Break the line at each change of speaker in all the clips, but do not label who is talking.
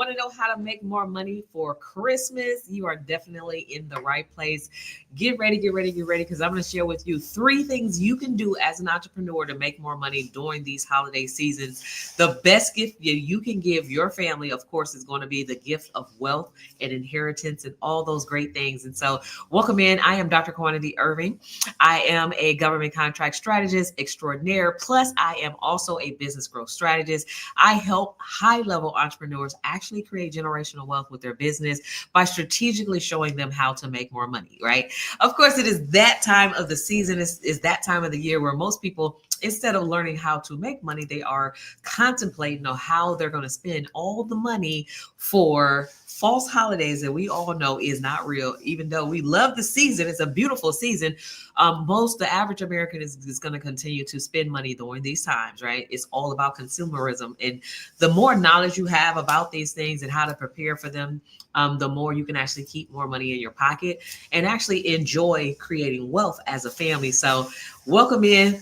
want to know how to make more money for Christmas, you are definitely in the right place. Get ready, get ready, get ready, because I'm going to share with you 3 things you can do as an entrepreneur to make more money during these holiday seasons. The best gift you can give your family, of course, is going to be the gift of wealth and inheritance and all those great things. And so, welcome in. I am Dr. Kwanity Irving. I am a government contract strategist extraordinaire. Plus, I am also a business growth strategist. I help high-level entrepreneurs actually create generational wealth with their business by strategically showing them how to make more money, right? Of course, it is that time of the season, is that time of the year where most people, instead of learning how to make money, they are contemplating on how they're going to spend all the money for false holidays that we all know is not real. Even though we love the season, it's a beautiful season. The average American is going to continue to spend money during these times, right? It's all about consumerism. And the more knowledge you have about these things and how to prepare for them, the more you can actually keep more money in your pocket and actually enjoy creating wealth as a family. So welcome in.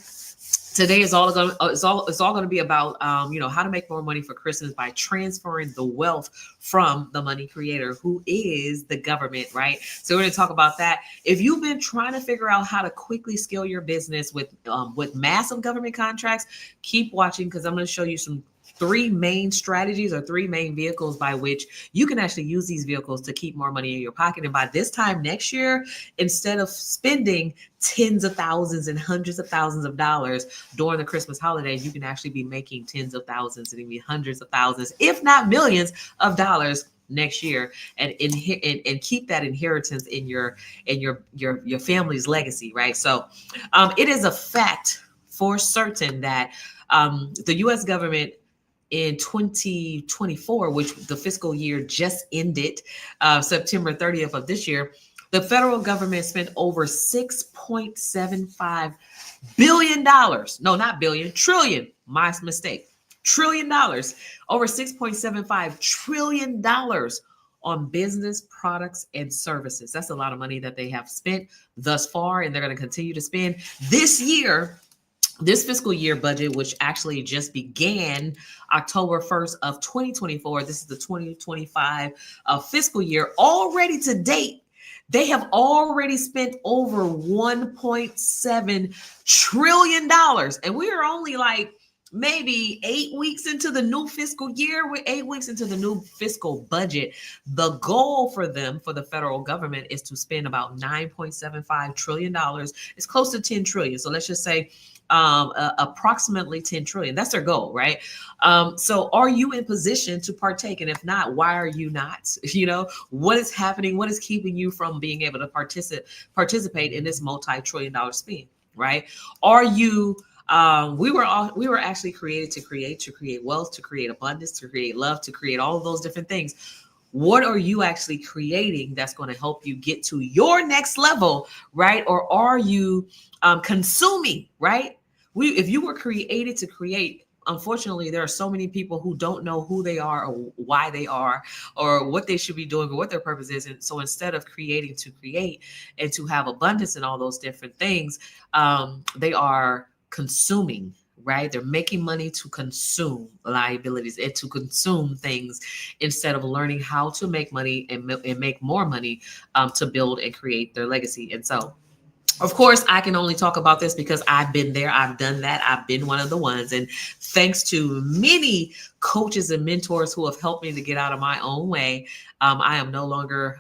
Today is all going. It's all going to be about how to make more money for Christmas by transferring the wealth from the money creator, who is the government, right? So we're going to talk about that. If you've been trying to figure out how to quickly scale your business with massive government contracts, keep watching, because I'm going to show you some 3 main strategies or 3 main vehicles by which you can actually use these vehicles to keep more money in your pocket. And by this time next year, instead of spending tens of thousands and hundreds of thousands of dollars during the Christmas holidays, you can actually be making tens of thousands and even hundreds of thousands, if not millions of dollars next year, and keep that inheritance in your family's legacy, right? So it is a fact for certain that the U.S. government in 2024, which the fiscal year just ended, September 30th of this year, the federal government spent over $6.75 billion. No, not billion, trillion. My mistake. $1 trillion. Over $6.75 trillion on business products and services. That's a lot of money that they have spent thus far, and they're going to continue to spend this year. This fiscal year budget, which actually just began October 1st of 2024, this is the 2025 fiscal year. Already to date, they have already spent over $1.7 trillion. And we are only like maybe 8 weeks into the new fiscal year. We're 8 weeks into the new fiscal budget. The goal for them, for the federal government, is to spend about $9.75 trillion. It's close to 10 trillion. So let's just say approximately 10 trillion. That's their goal, right? So are you in position to partake? And if not, why are you not? What is happening? What is keeping you from being able to participate in this multi-trillion-dollar spend, right? Are you we were actually created to create wealth, to create abundance, to create love, to create all of those different things. What are you actually creating that's going to help you get to your next level, right? Or are you consuming, right? If you were created to create, unfortunately, there are so many people who don't know who they are or why they are or what they should be doing or what their purpose is. And so instead of creating to create and to have abundance and all those different things, they are consuming, right? They're making money to consume liabilities and to consume things instead of learning how to make money and make more money to build and create their legacy. And so, of course, I can only talk about this because I've been there. I've done that. I've been one of the ones. And thanks to many coaches and mentors who have helped me to get out of my own way, I am no longer,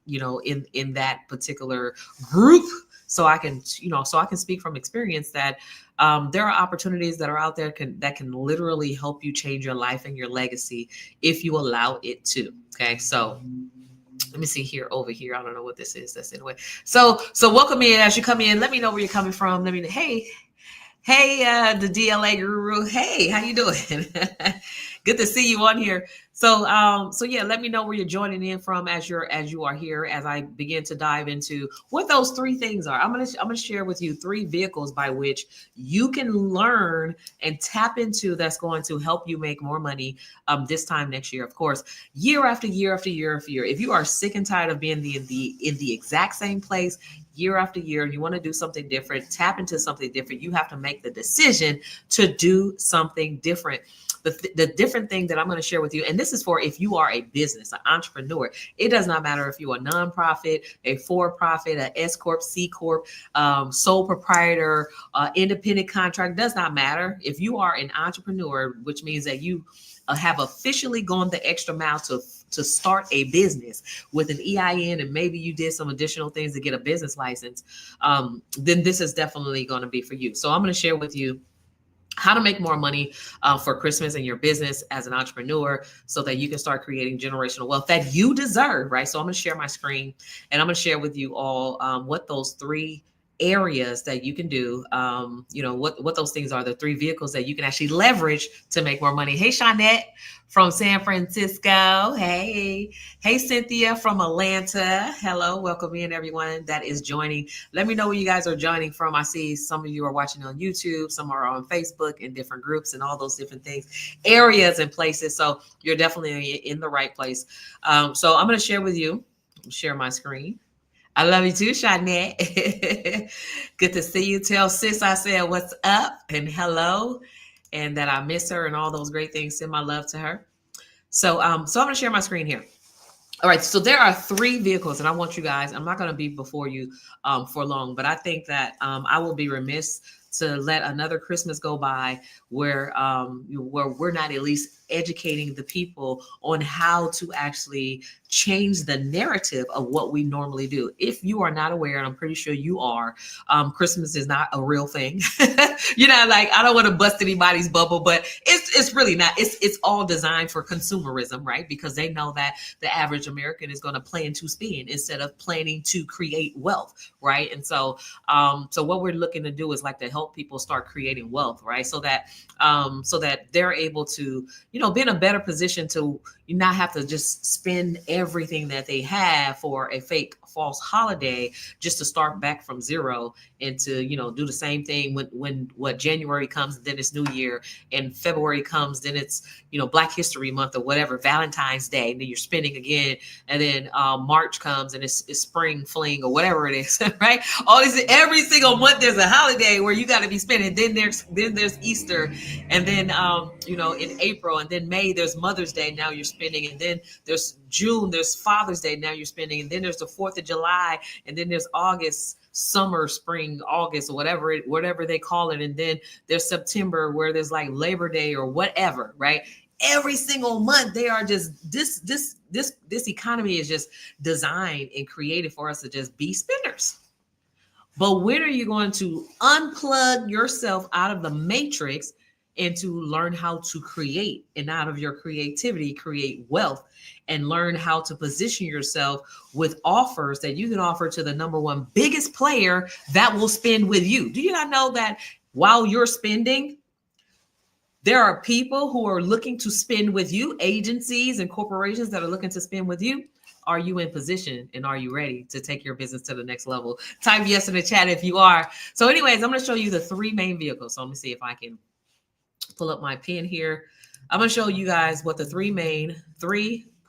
in that particular group. So I can speak from experience that there are opportunities that are out there that can literally help you change your life and your legacy if you allow it to. Okay, so let me see here, over here. I don't know what this is. That's anyway. So welcome in. As you come in, let me know where you're coming from. Let me know. Hey, the DLA guru. Hey, how you doing? Good to see you on here. So yeah, let me know where you're joining in from as you are here, as I begin to dive into what those 3 things are. I'm gonna share with you 3 vehicles by which you can learn and tap into that's going to help you make more money this time next year. Of course, year after year after year after year. If you are sick and tired of being in the exact same place year after year, and you want to do something different, tap into something different, you have to make the decision to do something different. The different thing that I'm going to share with you, and this is for if you are a business, an entrepreneur. It does not matter if you're a nonprofit, a for-profit, an S Corp, C Corp, sole proprietor, independent contract, does not matter. If you are an entrepreneur, which means that you have officially gone the extra mile to start a business with an EIN, and maybe you did some additional things to get a business license, then this is definitely going to be for you. So I'm going to share with you how to make more money for Christmas in your business as an entrepreneur so that you can start creating generational wealth that you deserve, right? So I'm going to share my screen, and I'm going to share with you all what those three areas that you can do, what those things are, the three vehicles that you can actually leverage to make more money. Hey, Shawnette from San Francisco. Hey, Cynthia from Atlanta. Hello, welcome in everyone that is joining. Let me know where you guys are joining from. I see some of you are watching on YouTube, some are on Facebook in different groups and all those different things, areas and places. So you're definitely in the right place. So I'm going to share with you, share my screen. I love you too, Shawnette. Good to see you. Tell sis I said what's up and hello, and that I miss her and all those great things. Send my love to her. So I'm going to share my screen here. All right. So there are three vehicles, and I want you guys, I'm not going to be before you for long, but I think that I will be remiss to let another Christmas go by where we're not at least educating the people on how to actually change the narrative of what we normally do. If you are not aware, and I'm pretty sure you are, Christmas is not a real thing. Like, I don't want to bust anybody's bubble, but it's really not. It's all designed for consumerism, right? Because they know that the average American is going to plan to spend instead of planning to create wealth, right? And so what we're looking to do is like to help people start creating wealth, right? So that they're able to, be in a better position to not have to just spend everything that they have for a fake false holiday just to start back from zero and to, do the same thing when January comes, then it's New Year, and February comes, then it's, Black History Month or whatever, Valentine's Day, and then you're spending again, and then March comes and it's spring fling or whatever it is, right? All these, every single month there's a holiday where you got to be spending. Then there's Easter, and then in April, and then May there's Mother's Day. Now you're spending, and then there's June, there's Father's Day. Now you're spending, and then there's the 4th of July, and then there's August, summer, spring, August, or whatever they call it, and then there's September where there's like Labor Day or whatever, right? Every single month they are just this economy is just designed and created for us to just be spenders. But when are you going to unplug yourself out of the matrix and to learn how to create, and out of your creativity, create wealth, and learn how to position yourself with offers that you can offer to the number one biggest player that will spend with you? Do you not know that while you're spending, there are people who are looking to spend with you, agencies and corporations that are looking to spend with you? Are you in position, and are you ready to take your business to the next level? Type yes in the chat if you are. So anyways, I'm going to show you the three main vehicles. So let me see if I can pull up my pen here. I'm going to show you guys what the three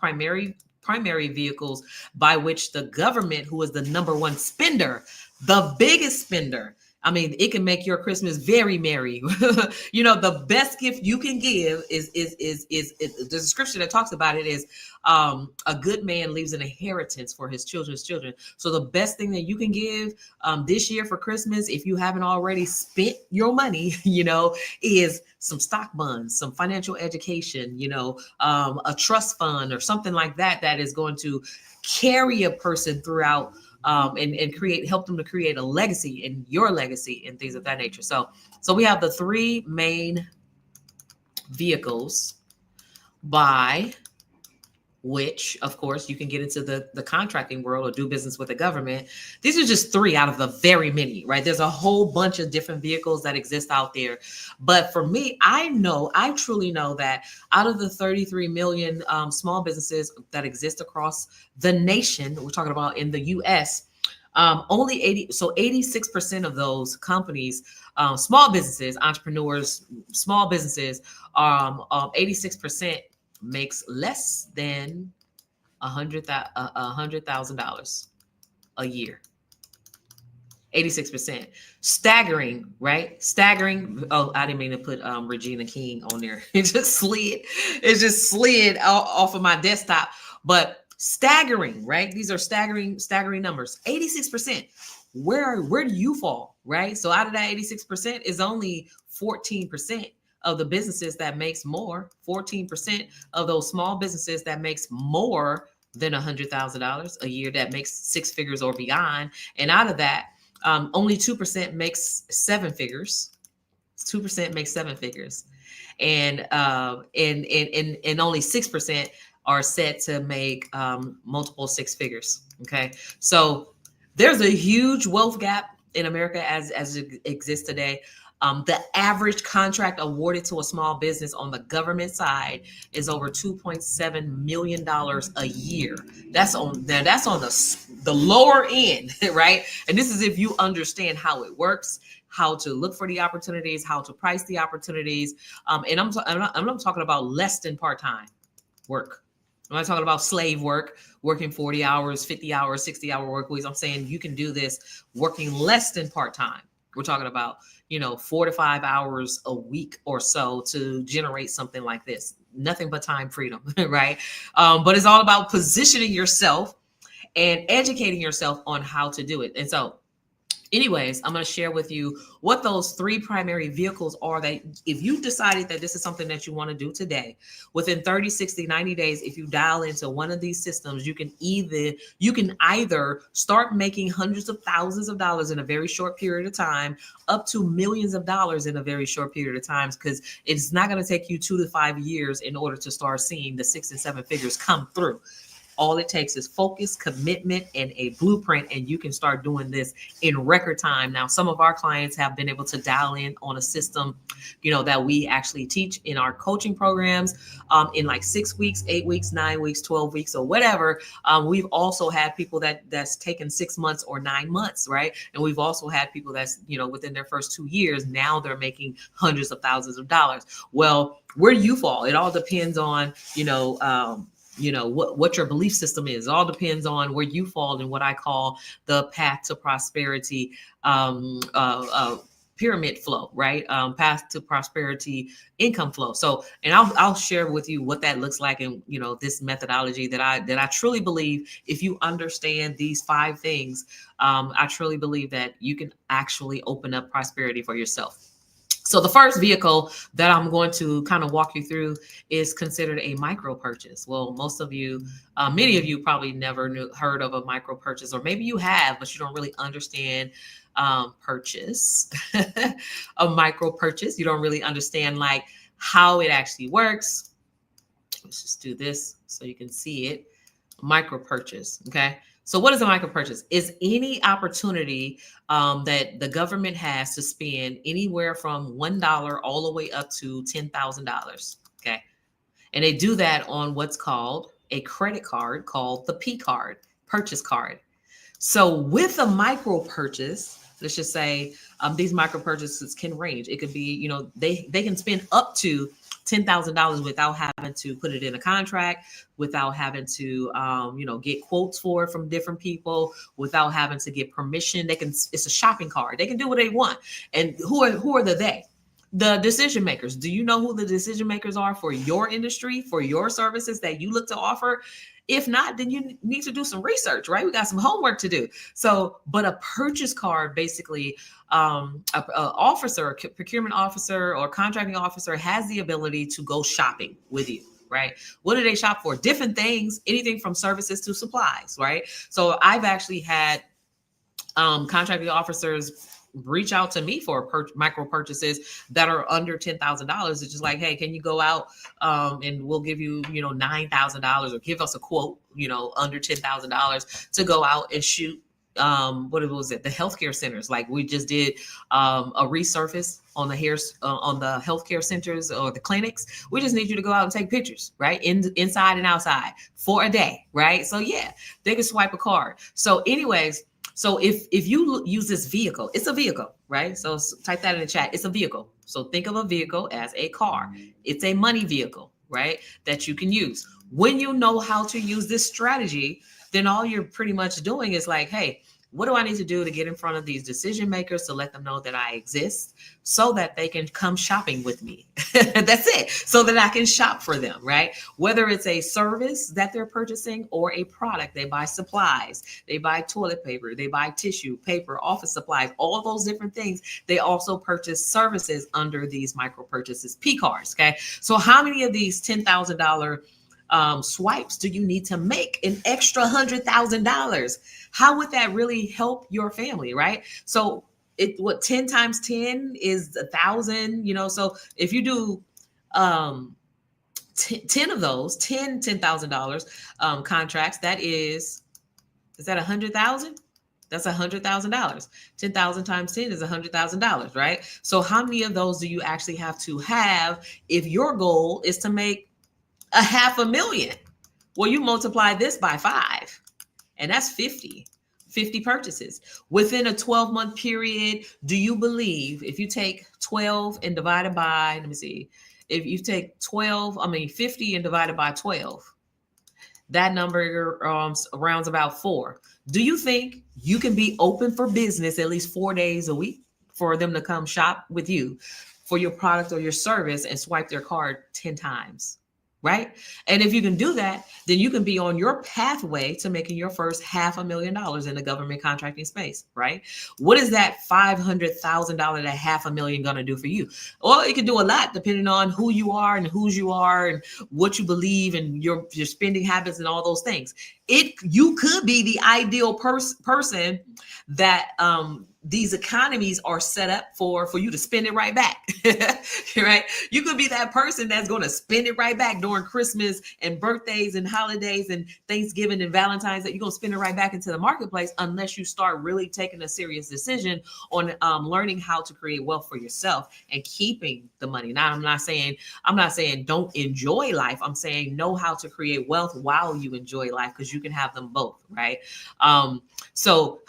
primary vehicles by which the government, who is the number one spender, the biggest spender, I mean, it can make your Christmas very merry. The best gift you can give is the description that talks about it is a good man leaves an inheritance for his children's children. So the best thing that you can give this year for Christmas, if you haven't already spent your money, is some stock bonds, some financial education, a trust fund or something like that is going to carry a person throughout and help them to create a legacy, and your legacy, and things of that nature. So we have the three main vehicles by which, of course, you can get into the contracting world or do business with the government. These are just three out of the very many, right? There's a whole bunch of different vehicles that exist out there. But for me, I truly know that out of the 33 million small businesses that exist across the nation, we're talking about in the US, only 86% of those companies, small businesses, entrepreneurs, small businesses, 86% makes less than $100,000 a year. 86%. Staggering, right? Staggering. Oh, I didn't mean to put Regina King on there. It just slid off of my desktop. But staggering, right? These are staggering numbers. 86%. Where do you fall, right? So out of that 86% is only 14% of the businesses that makes more. 14% of those small businesses that makes more than $100,000 a year, that makes six figures or beyond. And out of that, only 2% makes seven figures. 2% makes seven figures, and only 6% are set to make multiple six figures. Okay, so there's a huge wealth gap in America as it exists today. The average contract awarded to a small business on the government side is over $2.7 million a year. That's on the lower end, right? And this is if you understand how it works, how to look for the opportunities, how to price the opportunities. And I'm not talking about less than part-time work. I'm not talking about slave work, working 40 hours, 50 hours, 60-hour work weeks. I'm saying you can do this working less than part-time. We're talking about, 4 to 5 hours a week or so to generate something like this. Nothing but time freedom, right? But it's all about positioning yourself and educating yourself on how to do it. And so anyways, I'm going to share with you what those three primary vehicles are that if you decided that this is something that you want to do today, within 30, 60, 90 days, if you dial into one of these systems, you can either start making hundreds of thousands of dollars in a very short period of time, up to millions of dollars in a very short period of time, because it's not going to take you 2 to 5 years in order to start seeing the 6 and 7 figures come through. All it takes is focus, commitment, and a blueprint, and you can start doing this in record time. Now, some of our clients have been able to dial in on a system, that we actually teach in our coaching programs in like 6 weeks, 8 weeks, 9 weeks, 12 weeks, or whatever. We've also had people that's taken 6 months or 9 months, right? And we've also had people that's, within their first 2 years, now they're making hundreds of thousands of dollars. Well, where do you fall? It all depends on, what your belief system is. It all depends on where you fall in what I call the path to prosperity pyramid flow, right? Path to prosperity income flow. So, and I'll share with you what that looks like, and this methodology that I truly believe, if you understand these 5 things, I truly believe that you can actually open up prosperity for yourself. So the first vehicle that I'm going to kind of walk you through is considered a micro purchase. Well, most of you, many of you probably never heard of a micro purchase, or maybe you have, but you don't really understand purchase, a micro purchase. You don't really understand like how it actually works. Let's just do this so you can see it. Micro purchase. Okay. So what is a micro purchase? Is any opportunity that the government has to spend anywhere from $1 all the way up to $10,000. Okay. And they do that on what's called a credit card called the P card, purchase card. So with a micro purchase, let's just say these micro purchases can range. It could be, they can spend up to $10,000 without having to put it in a contract, without having to, get quotes for it from different people, without having to get permission. It's a shopping cart. They can do what they want. And who are the they? The decision makers. Do you know who the decision makers are for your industry, for your services that you look to offer? If not, then you need to do some research, right? We got some homework to do. So, but a purchase card, basically, a procurement officer or contracting officer has the ability to go shopping with you, right? What do they shop for? Different things, anything from services to supplies, right? So I've actually had contracting officers reach out to me for micro purchases that are under $10,000. It's just like, hey, can you go out and we'll give you, $9,000, or give us a quote, under $10,000 to go out and shoot. What was it? The healthcare centers. Like we just did a resurface on the healthcare centers or the clinics. We just need you to go out and take pictures, right? Inside and outside for a day, right? So yeah, they can swipe a card. So anyways, so if you use this vehicle, it's a vehicle, right? So type that in the chat. It's a vehicle. So think of a vehicle as a car. It's a money vehicle, right? That you can use. When you know how to use this strategy, then all you're pretty much doing is like, hey, What do I need to do to get in front of these decision makers to let them know that I exist so that they can come shopping with me? That's it. So that I can shop for them, right? Whether it's a service that they're purchasing or a product, they buy supplies, they buy toilet paper, they buy tissue, paper, office supplies, all those different things. They also purchase services under these micro purchases, P cards. Okay. So how many of these $10,000 swipes do you need to make an extra $100,000? How would that really help your family, right? So 10 times 10 is 1,000, so if you do 10 of those, $10,000 contracts, is that 100,000? That's $100,000. 10,000 times 10 is $100,000, right? So how many of those do you actually have to have if your goal is to make $500,000? Well, you multiply this by 5, and that's 50 purchases within a 12-month period. Do you believe if you take 12 and divide it by, let me see, if you take 50 and divide it by 12, that number rounds about 4. Do you think you can be open for business at least 4 days a week for them to come shop with you for your product or your service and swipe their card 10 times? Right? And if you can do that, then you can be on your pathway to making your first $500,000 in the government contracting space, right? What is that $500,000 to $500,000 going to do for you? Well, it can do a lot depending on who you are and whose you are and what you believe and your spending habits and all those things. You could be the ideal person that these economies are set up for you to spend it right back, right? You could be that person that's going to spend it right back during Christmas and birthdays and holidays and Thanksgiving and Valentine's, that you're going to spend it right back into the marketplace unless you start really taking a serious decision on learning how to create wealth for yourself and keeping the money. Now, I'm not saying don't enjoy life. I'm saying know how to create wealth while you enjoy life, because you can have them both, right? So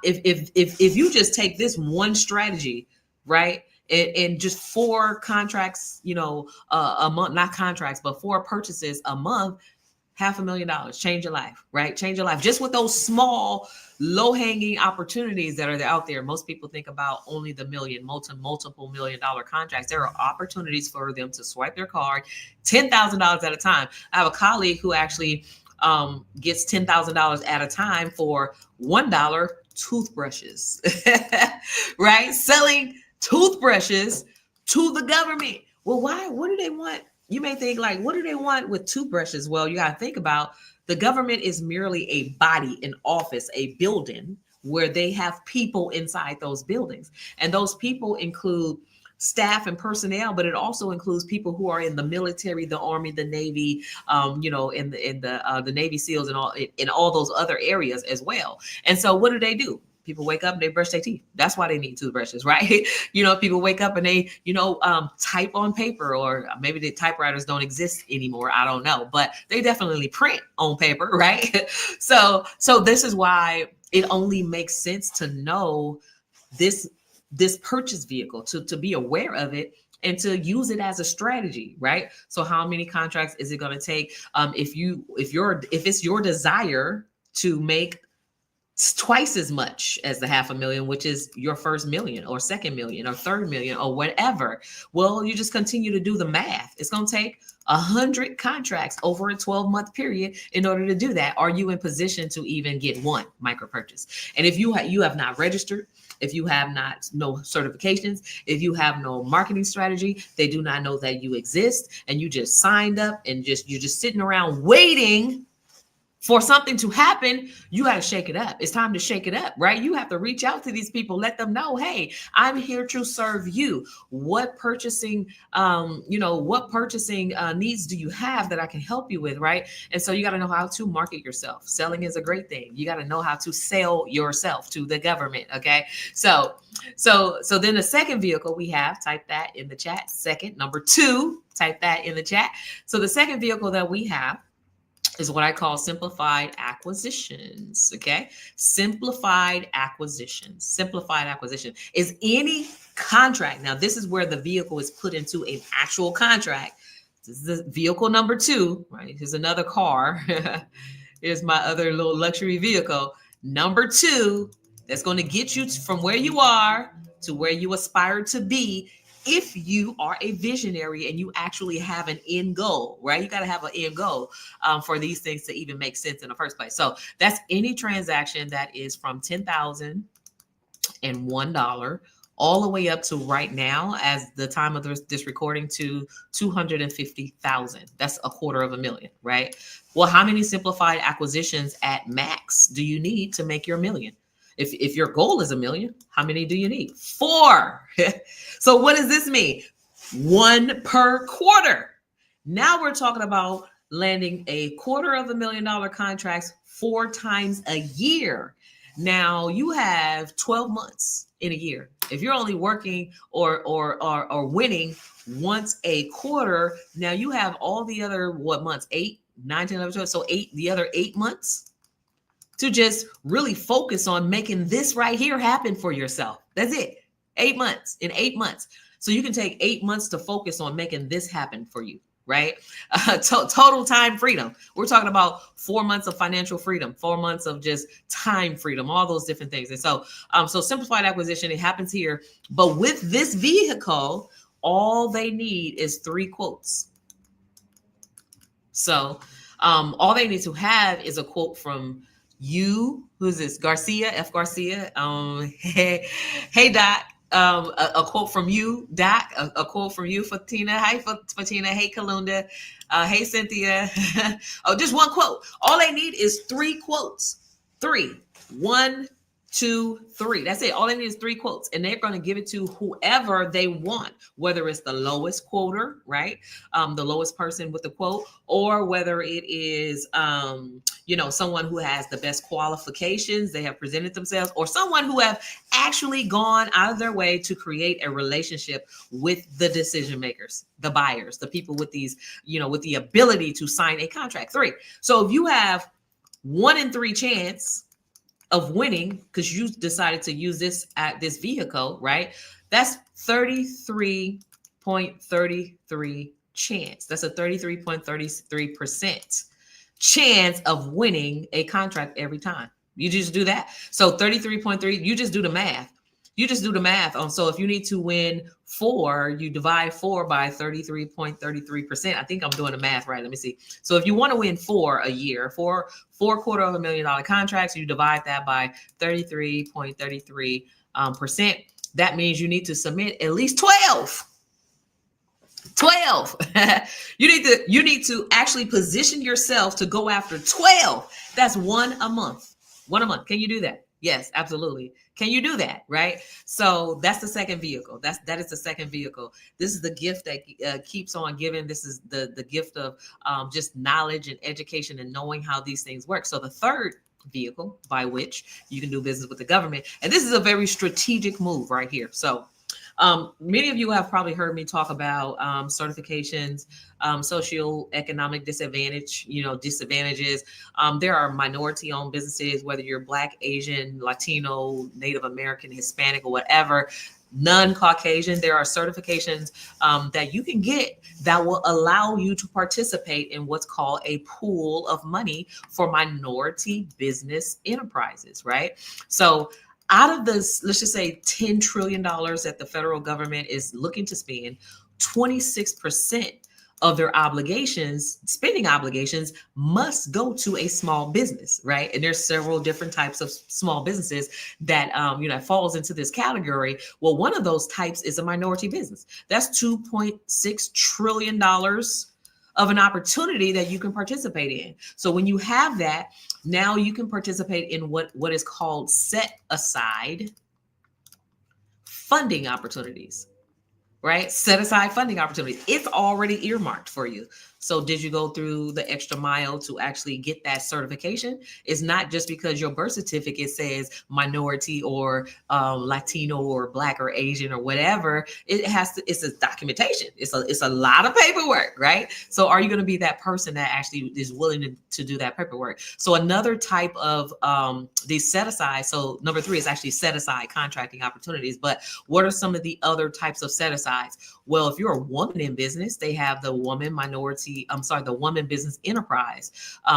if you just take this one strategy, right, and just 4 contracts, a month, not contracts, but 4 purchases a month, $500,000, change your life, right? Change your life just with those small, low-hanging opportunities that are out there. Most people think about only the multiple $1 million contracts. There are opportunities for them to swipe their card $10,000 at a time. I have a colleague who actually gets $10,000 at a time for $1 toothbrushes, right? Selling toothbrushes to the government. Well, why? What do they want? You may think like, what do they want with toothbrushes? Well, you got to think about the government is merely a body, an office, a building where they have people inside those buildings. And those people include staff and personnel, but it also includes people who are in the military, the Army, the Navy, in the Navy SEALs and all those other areas as well. And so what do? People wake up and they brush their teeth. That's why they need toothbrushes, right? People wake up and they, type on paper, or maybe the typewriters don't exist anymore. I don't know, but they definitely print on paper, right? So this is why it only makes sense to know this purchase vehicle, to be aware of it and to use it as a strategy, right? So how many contracts is it going to take? If it's your desire to make twice as much as the $500,000, which is your first million or second million or third million or whatever, well, you just continue to do the math. It's going to take 100 contracts over a 12-month period in order to do that. Are you in position to even get one micro purchase? And if you have not registered, if you have no certifications, if you have no marketing strategy, they do not know that you exist, and you just signed up and you're just sitting around waiting for something to happen, you got to shake it up. It's time to shake it up, right? You have to reach out to these people, let them know, hey, I'm here to serve you. What purchasing needs do you have that I can help you with, right? And so you got to know how to market yourself. Selling is a great thing. You got to know how to sell yourself to the government, okay? So then the second vehicle we have, type that in the chat. Second, number 2, type that in the chat. So the second vehicle that we have is what I call simplified acquisitions, okay? Simplified acquisitions. Simplified acquisition is any contract. Now, this is where the vehicle is put into an actual contract. This is the vehicle number 2, right? Here's another car. Here's my other little luxury vehicle. Number two, that's going to get you from where you are to where you aspire to be. If you are a visionary and you actually have an end goal, right? You got to have an end goal for these things to even make sense in the first place. So that's any transaction that is from $10,001 all the way up to right now, as the time of this recording, to 250,000. That's $250,000, right? Well, how many simplified acquisitions at max do you need to make your million? If your goal is $1 million, how many do you need? 4. So what does this mean? 1 per quarter. Now we're talking about landing $250,000 contracts 4 times a year. Now you have 12 months in a year. If you're only working or winning once a quarter, now you have all the other months? 8, 9, 10, 11, 12. So the other 8 months to just really focus on making this right here happen for yourself. That's it. 8 months. In 8 months. So you can take 8 months to focus on making this happen for you, right? Total time freedom. We're talking about 4 months of financial freedom, 4 months of just time freedom, all those different things. And so simplified acquisition, it happens here. But with this vehicle, all they need is 3 quotes. So all they need to have is a quote from you. Who's this? Garcia, F. Garcia. Hey, Doc. A quote from you, Doc. A quote from you, Fatina. Hi, Fatina. Hey, Kalunda. Hey, Cynthia. Oh, just 1 quote. All they need is 3 quotes. 3. 1, 2, 3. That's it. All they need is 3 quotes, and they're going to give it to whoever they want, whether it's the lowest quoter, right? The lowest person with the quote, or whether it is, someone who has the best qualifications, they have presented themselves, or someone who have actually gone out of their way to create a relationship with the decision makers, the buyers, the people with these, with the ability to sign a contract. 3. So if you have 1 in 3 chance of winning because you decided to use this vehicle, right? That's 33.33 chance. That's a 33.33% chance of winning a contract every time. You just do that. So 33.3, you just do the math. So if you need to win 4, you divide 4 by 33.33%. I think I'm doing the math right. Let me see. So if you want to win 4 a year, 4 $250,000 contracts, you divide that by 33.33%. That means you need to submit at least 12. You need to actually position yourself to go after 12. That's 1 a month. 1 a month. Can you do that? Yes, absolutely. Can you do that? Right. So that's the second vehicle. That is the second vehicle. This is the gift that keeps on giving. This is the gift of just knowledge and education and knowing how these things work. So the third vehicle by which you can do business with the government. And this is a very strategic move right here. So many of you have probably heard me talk about certifications, socioeconomic disadvantages. There are minority-owned businesses, whether you're Black, Asian, Latino, Native American, Hispanic, or whatever, non-Caucasian. There are certifications that you can get that will allow you to participate in what's called a pool of money for minority business enterprises, right? So out of this, let's just say $10 trillion that the federal government is looking to spend, 26% of their spending obligations must go to a small business, right? And there's several different types of small businesses that, falls into this category. Well, one of those types is a minority business. That's $2.6 trillion of an opportunity that you can participate in. So when you have that, now you can participate in what is called set aside funding opportunities, right? Set aside funding opportunities. It's already earmarked for you. So did you go through the extra mile to actually get that certification? It's not just because your birth certificate says minority or Latino or Black or Asian or whatever. It's a documentation. It's a lot of paperwork, right? So are you going to be that person that actually is willing to do that paperwork? So another type of these set aside. So number 3 is actually set aside contracting opportunities. But what are some of the other types of set asides? Well, if you're a woman in business, they have the woman minority the Woman Business Enterprise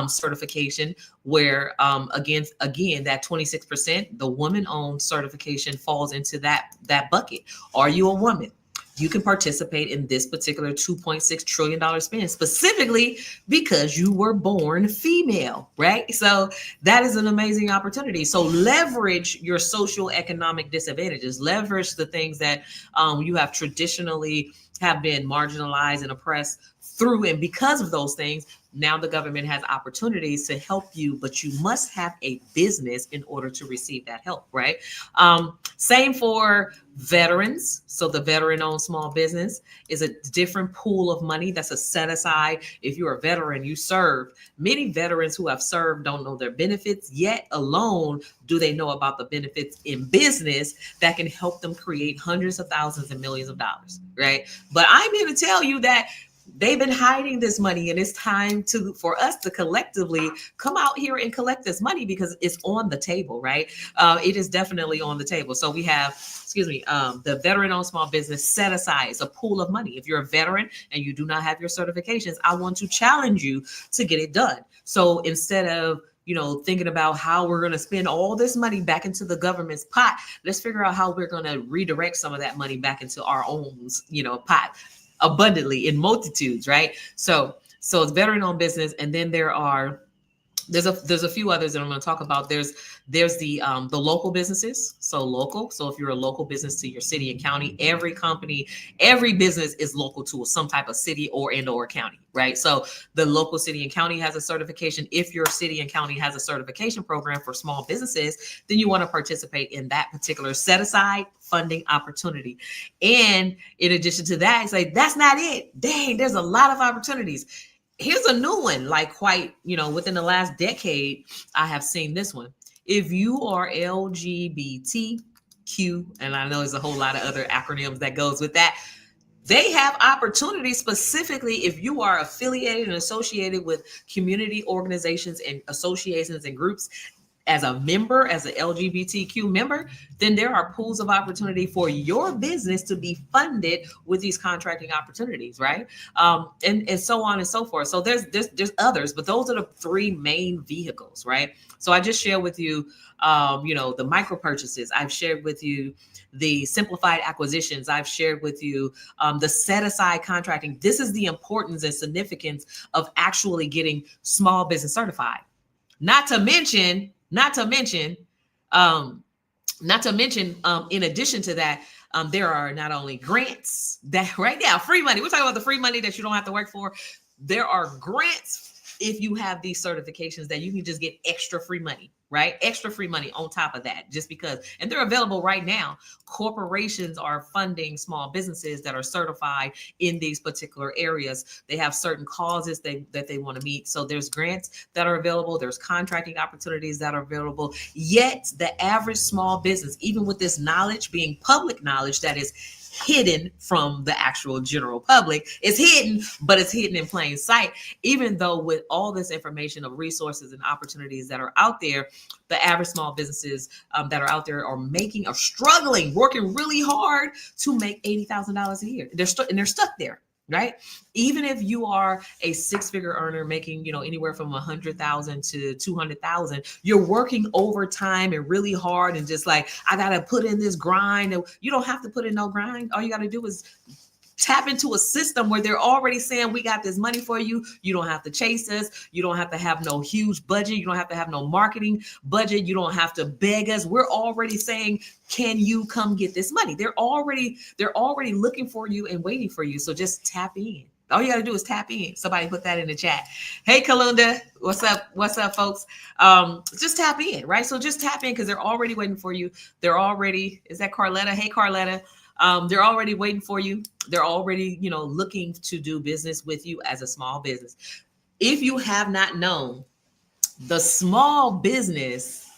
certification, where again, that 26%, the woman-owned certification falls into that bucket. Are you a woman? You can participate in this particular $2.6 trillion spend, specifically because you were born female, right? So that is an amazing opportunity. So leverage your social economic disadvantages, leverage the things that you have traditionally have been marginalized and oppressed through, and because of those things, now the government has opportunities to help you, but you must have a business in order to receive that help, right? Same for veterans. So the veteran-owned small business is a different pool of money that's a set aside. If you're a veteran, you served. Many veterans who have served don't know their benefits, yet alone do they know about the benefits in business that can help them create hundreds of thousands and millions of dollars, right? But I'm here to tell you that they've been hiding this money, and it's time for us to collectively come out here and collect this money because it's on the table, right? It is definitely on the table. So we have, the veteran-owned small business set aside. It's a pool of money. If you're a veteran and you do not have your certifications, I want to challenge you to get it done. So instead of thinking about how we're going to spend all this money back into the government's pot, let's figure out how we're going to redirect some of that money back into our own, pot, abundantly in multitudes, right? So it's veteran-owned business, and then there's a few others that I'm going to talk about. There's the local businesses. So if you're a local business to your city and county, every business is local to some type of city or county, right? So the local city and county has a certification. If your city and county has a certification program for small businesses, then you want to participate in that particular set aside funding opportunity. And in addition to that, it's like, that's not it. Dang, there's a lot of opportunities. Here's a new one, within the last decade, I have seen this one. If you are LGBTQ, and I know there's a whole lot of other acronyms that goes with that, they have opportunities specifically if you are affiliated and associated with community organizations and associations and groups. As a member, as an LGBTQ member, then there are pools of opportunity for your business to be funded with these contracting opportunities, right? And so on and so forth. So there's others, but those are the three main vehicles, right? So I just shared with you, the micro purchases. I've shared with you the simplified acquisitions. I've shared with you the set aside contracting. This is the importance and significance of actually getting small business certified. Not to mention, in addition to that, there are not only grants that right now, free money. We're talking about the free money that you don't have to work for. There are grants if you have these certifications that you can just get extra free money, right? Extra free money on top of that, just because, and they're available right now. Corporations are funding small businesses that are certified in these particular areas. They have certain causes that they want to meet. So there's grants that are available. There's contracting opportunities that are available. Yet the average small business, even with this knowledge being public knowledge that is hidden from the actual general public, is hidden, but it's hidden in plain sight. Even though with all this information of resources and opportunities that are out there, the average small businesses that are out there are struggling, working really hard to make $80,000 a year. They're stuck there, right? Even if you are a six-figure earner making, anywhere from 100,000 to 200,000, you're working overtime and really hard and just like, I got to put in this grind. You don't have to put in no grind. All you got to do is tap into a system where they're already saying, we got this money for you. You don't have to chase us. You don't have to have no huge budget. You don't have to have no marketing budget. You don't have to beg us. We're already saying, can you come get this money? They're already looking for you and waiting for you. So just tap in. All you got to do is tap in. Somebody put that in the chat. Hey, Kalunda, what's up? What's up, folks? Just tap in, right? So just tap in because they're already waiting for you. Is that Carletta? Hey, Carletta. They're already waiting for you. They're already, looking to do business with you as a small business. If you have not known, the small business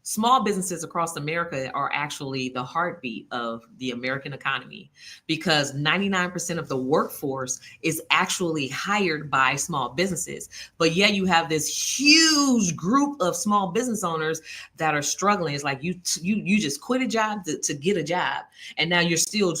Small businesses across America are actually the heartbeat of the American economy because 99% of the workforce is actually hired by small businesses. But yet you have this huge group of small business owners that are struggling. It's like you just quit a job to get a job, and now you're still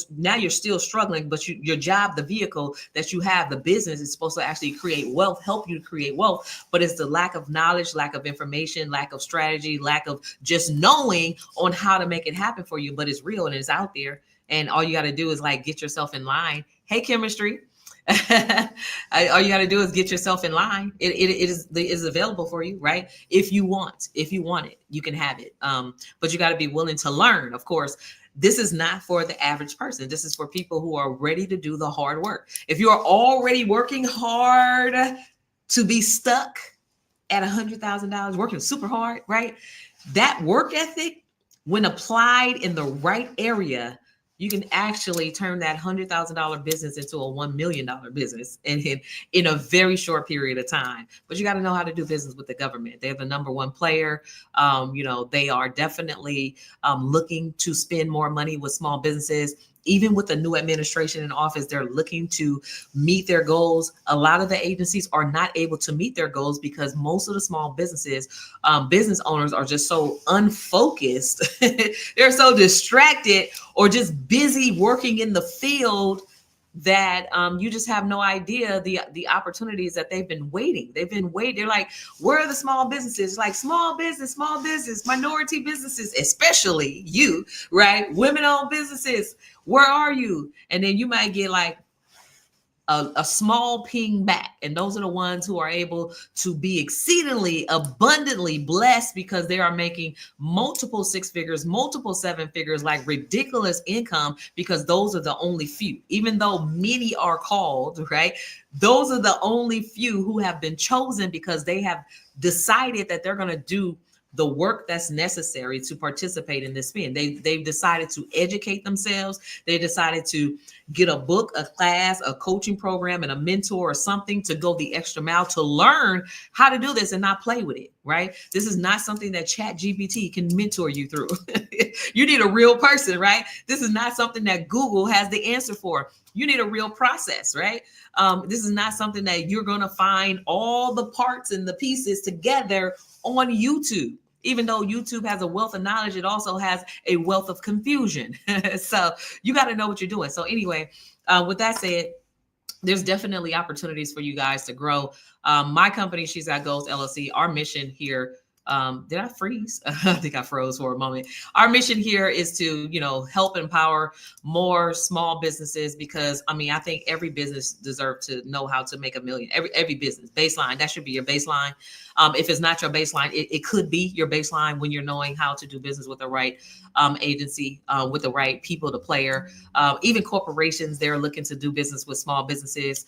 struggling. But your job, the vehicle that you have, the business is supposed to actually create wealth, help you to create wealth. But it's the lack of knowledge, lack of information, lack of strategy, lack of just knowing on how to make it happen for you. But it's real and it's out there, and all you got to do is like get yourself in line. Hey, chemistry. All you got to do is get yourself in line. It is available for you, right? If you want it, you can have it. But you got to be willing to learn. Of course, this is not for the average person. This is for people who are ready to do the hard work. If you are already working hard to be stuck at $100,000, working super hard, right? That work ethic, when applied in the right area, you can actually turn that $100,000 business into a $1 million business in a very short period of time. But you got to know how to do business with the government. They're the number one player. They are definitely looking to spend more money with small businesses. Even with the new administration in office, they're looking to meet their goals. A lot of the agencies are not able to meet their goals because most of the small businesses, business owners are just so unfocused. They're so distracted or just busy working in the field that you just have no idea the opportunities that they've been waiting. They're like, where are the small businesses? Like small business, minority businesses, especially you, right? Women-owned businesses. Where are you? And then you might get like a small ping back. And those are the ones who are able to be exceedingly abundantly blessed because they are making multiple six figures, multiple seven figures, like ridiculous income, because those are the only few. Even though many are called, right? Those are the only few who have been chosen because they have decided that they're going to do the work that's necessary to participate in this spin. They've decided to educate themselves. They decided to get a book, a class, a coaching program, and a mentor or something to go the extra mile to learn how to do this and not play with it, right? This is not something that ChatGPT can mentor you through. You need a real person, right? This is not something that Google has the answer for. You need a real process, right? This is not something that you're going to find all the parts and the pieces together on YouTube. Even though YouTube has a wealth of knowledge, it also has a wealth of confusion. So you got to know what you're doing. So anyway, with that said, there's definitely opportunities for you guys to grow. My company, She's Got Goals LLC, our mission here. Did I freeze? I think I froze for a moment. Our mission here is to, help empower more small businesses because, I think every business deserves to know how to make $1 million. Every business baseline, that should be your baseline. If it's not your baseline, it could be your baseline when you're knowing how to do business with the right agency, with the right people to player. Even corporations, they're looking to do business with small businesses.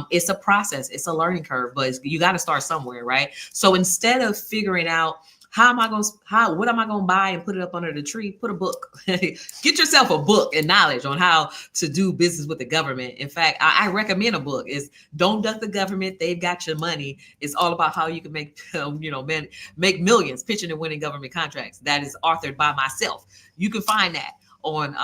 It's a process. It's a learning curve, but you got to start somewhere, right? So instead of figuring out what am I going to buy and put it up under the tree? Put a book. Get yourself a book and knowledge on how to do business with the government. In fact, I recommend a book. It's Don't Duck the Government. They've Got Your Money. It's all about how you can make, make millions pitching and winning government contracts. That is authored by myself. You can find that on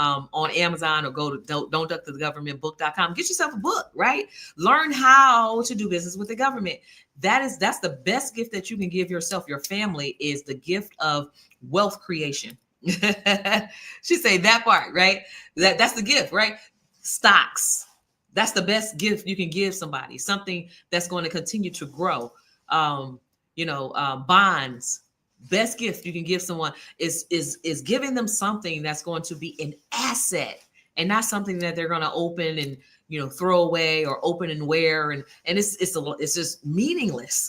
Amazon or go to don'tduckthegovernmentbook.com. Get yourself a book, right? Learn how to do business with the government. That's the best gift that you can give yourself, your family, is the gift of wealth creation. She say that part, right? That's the gift, right? Stocks. That's the best gift you can give somebody, something that's going to continue to grow. Bonds. Best gift you can give someone is giving them something that's going to be an asset and not something that they're going to open and throw away or open and wear, and it's just meaningless.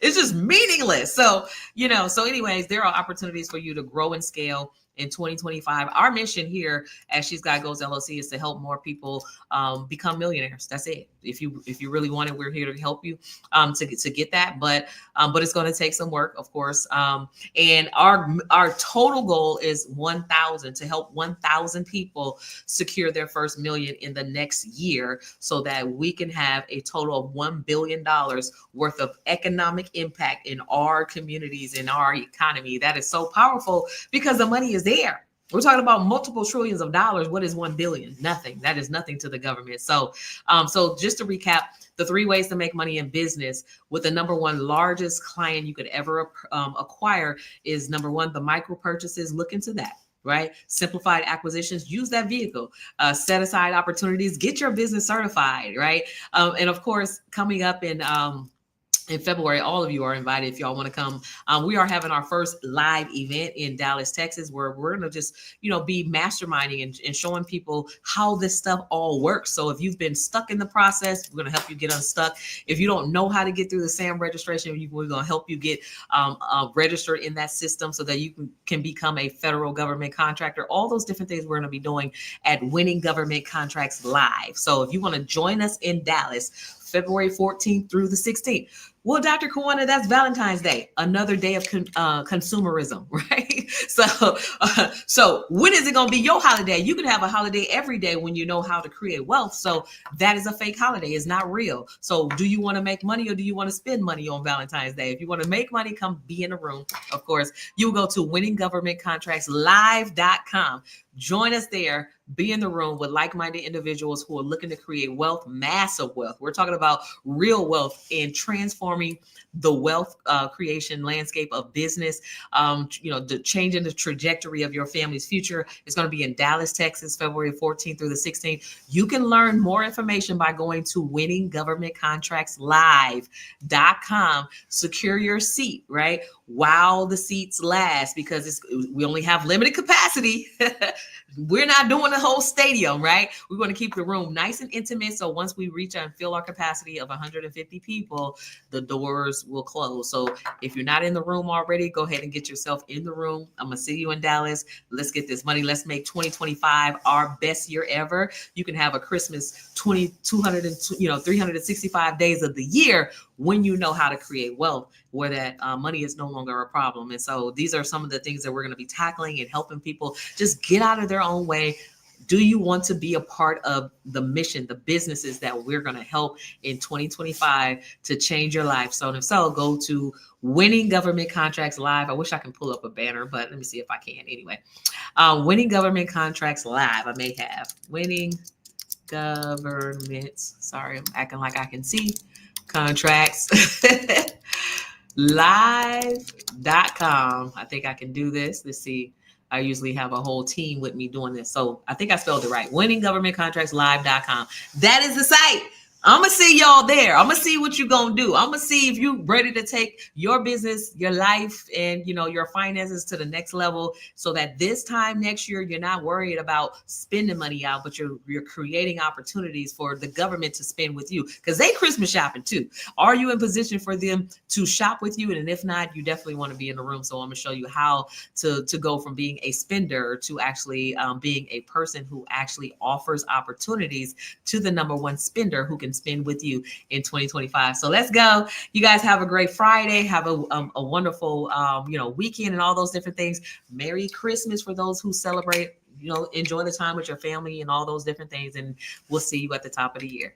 It's just meaningless. So anyways, there are opportunities for you to grow and scale. in 2025. Our mission here at She's Got Goals LLC is to help more people become millionaires. That's it. If you really want it, we're here to help you to get that. But it's going to take some work, of course. And our total goal is 1,000, to help 1,000 people secure their first million in the next year, so that we can have a total of $1 billion worth of economic impact in our communities, in our economy. That is so powerful because the money is there. We're talking about multiple trillions of dollars. What is 1 billion? Nothing. That is nothing to the government. So just to recap, the 3 ways to make money in business with the number one largest client you could ever acquire is, number one, the micro purchases. Look into that. Right? Simplified acquisitions, use that vehicle, set aside opportunities, get your business certified, right? And of course, coming up in February, all of you are invited if y'all want to come. We are having our first live event in Dallas, Texas, where we're going to just, be masterminding and showing people how this stuff all works. So if you've been stuck in the process, we're going to help you get unstuck. If you don't know how to get through the SAM registration, we're going to help you get registered in that system so that you can become a federal government contractor. All those different things we're going to be doing at Winning Government Contracts Live. So if you want to join us in Dallas, February 14th through the 16th. Well, Dr. Kawana, that's Valentine's Day, another day of consumerism, right? So when is it going to be your holiday? You can have a holiday every day when you know how to create wealth. So that is a fake holiday. It's not real. So do you want to make money or do you want to spend money on Valentine's Day? If you want to make money, come be in the room. Of course, you go to winninggovernmentcontractslive.com. Join us there. Be in the room with like-minded individuals who are looking to create wealth, massive wealth. We're talking about real wealth and transforming the wealth creation landscape of business, the changing the trajectory of your family's future. Is going to be in Dallas, Texas, February 14th through the 16th. You can learn more information by going to winninggovernmentcontractslive.com. Secure your seat, right? While the seats last, because we only have limited capacity. We're not doing the whole stadium, right? We're going to keep the room nice and intimate. So once we reach and fill our capacity of 150 people, the doors will close. So if you're not in the room already, go ahead and get yourself in the room. I'm going to see you in Dallas. Let's get this money. Let's make 2025 our best year ever. You can have a Christmas 365 days of the year when you know how to create wealth, where that money is no longer a problem. And so these are some of the things that we're going to be tackling and helping people just get out of their own way. Do you want to be a part of the mission, the businesses that we're going to help in 2025 to change your life? So if so, go to Winning Government Contracts Live. I wish I can pull up a banner, but let me see if I can anyway. Winning Government Contracts Live. I may have Winning Governments. Sorry, I'm acting like I can see. Contracts live.com. I think I can do this. Let's see. I usually have a whole team with me doing this. So I think I spelled it right. winninggovernmentcontractslive.com. That is the site. I'm going to see y'all there. I'm going to see what you're going to do. I'm going to see if you're ready to take your business, your life, and your finances to the next level, so that this time next year, you're not worried about spending money out, but you're creating opportunities for the government to spend with you, because they Christmas shopping too. Are you in position for them to shop with you? And if not, you definitely want to be in the room. So I'm going to show you how to go from being a spender to actually being a person who actually offers opportunities to the number one spender who can spend with you in 2025. So let's go. You guys have a great Friday. Have a wonderful, weekend and all those different things. Merry Christmas for those who celebrate, enjoy the time with your family and all those different things. And we'll see you at the top of the year.